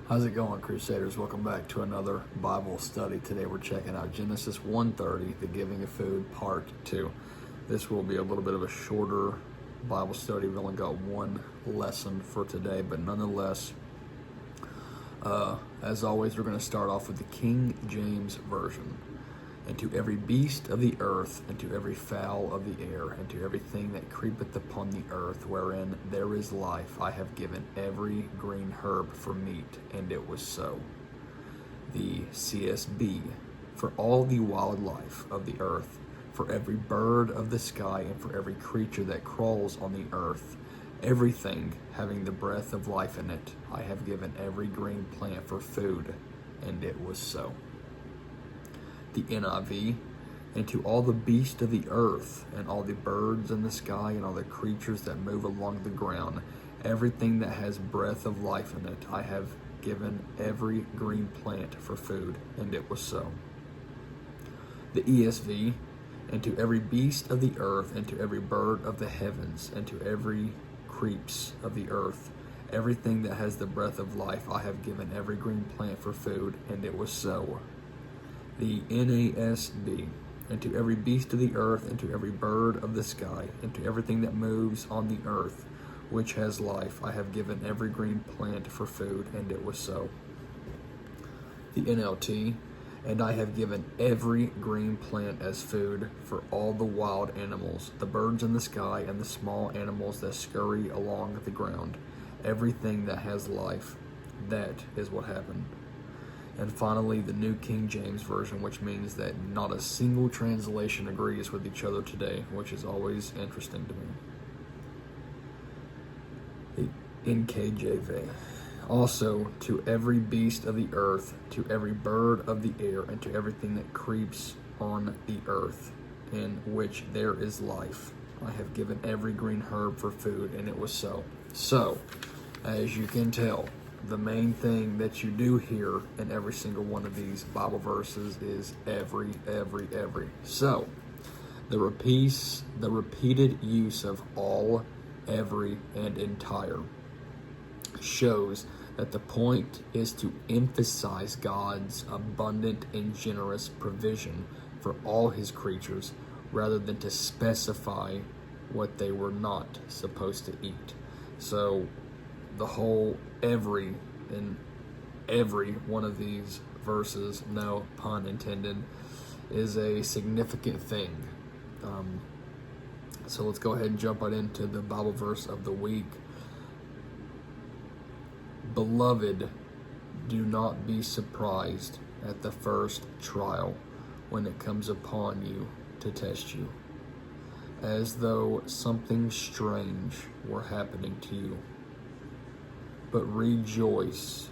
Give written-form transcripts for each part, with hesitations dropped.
How's it going, Crusaders? Welcome back to another Bible study. Today we're checking out Genesis 1:30, the giving of food, part 2. This will be a little bit of a shorter Bible study. We've only got one lesson for today, but nonetheless, as always, we're going to start off with the King James Version. And to every beast of the earth, and to every fowl of the air, and to everything that creepeth upon the earth, wherein there is life, I have given every green herb for meat, and it was so. The CSB, for all the wildlife of the earth, for every bird of the sky, and for every creature that crawls on the earth, everything having the breath of life in it, I have given every green plant for food, and it was so. The NIV, and to all the beasts of the earth, and all the birds in the sky, and all the creatures that move along the ground, everything that has breath of life in it, I have given every green plant for food, and it was so. The ESV, and to every beast of the earth, and to every bird of the heavens, and to every creeps of the earth, everything that has the breath of life, I have given every green plant for food, and it was so. The NASB, and to every beast of the earth, and to every bird of the sky, and to everything that moves on the earth, which has life, I have given every green plant for food, and it was so. The NLT, and I have given every green plant as food for all the wild animals, the birds in the sky, and the small animals that scurry along the ground, everything that has life. That is what happened. And finally, the New King James Version, which means that not a single translation agrees with each other today, which is always interesting to me. The NKJV. Also, to every beast of the earth, to every bird of the air, and to everything that creeps on the earth, in which there is life, I have given every green herb for food, and it was so. So, as you can tell, the main thing that you do here in every single one of these Bible verses is every. So, the repeated use of all, every, and entire shows that the point is to emphasize God's abundant and generous provision for all his creatures, rather than to specify what they were not supposed to eat. So, the whole every in every one of these verses, no pun intended, is a significant thing. So let's go ahead and jump right into the Bible verse of the week. Beloved, do not be surprised at the first trial when it comes upon you to test you, as though something strange were happening to you. But rejoice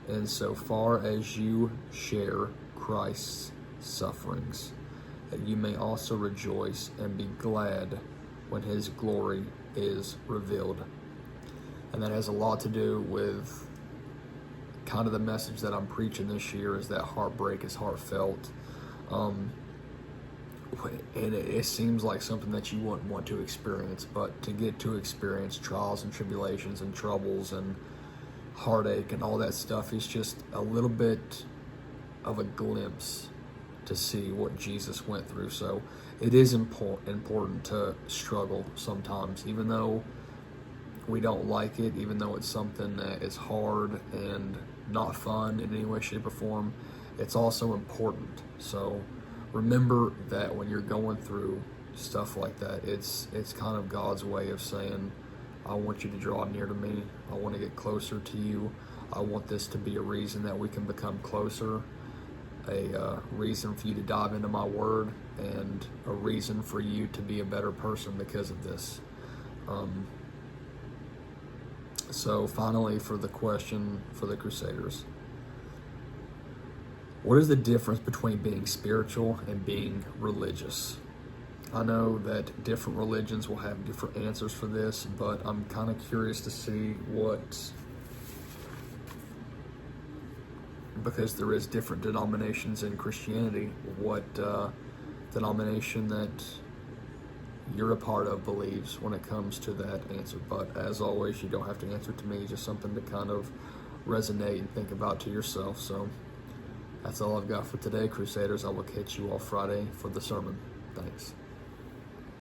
insofar as you share Christ's sufferings, that you may also rejoice and be glad when his glory is revealed. And that has a lot to do with kind of the message that I'm preaching this year, is that heartbreak is heartfelt. And it seems like something that you wouldn't want to experience, but to get to experience trials and tribulations and troubles and heartache and all that stuff is just a little bit of a glimpse to see what Jesus went through. So it is important to struggle sometimes, even though we don't like it, even though it's something that is hard and not fun in any way, shape, or form. It's also important. So remember that when you're going through stuff like that, it's kind of God's way of saying, I want you to draw near to me. I want to get closer to you. I want this to be a reason that we can become closer, a reason for you to dive into my word, and a reason for you to be a better person because of this. So finally, for the question for the Crusaders, what is the difference between being spiritual and being religious? I know that different religions will have different answers for this, but I'm kind of curious to see because there is different denominations in Christianity, what denomination that you're a part of believes when it comes to that answer. But as always, you don't have to answer to me, just something to kind of resonate and think about to yourself. So that's all I've got for today, Crusaders. I will catch you all Friday for the sermon. Thanks.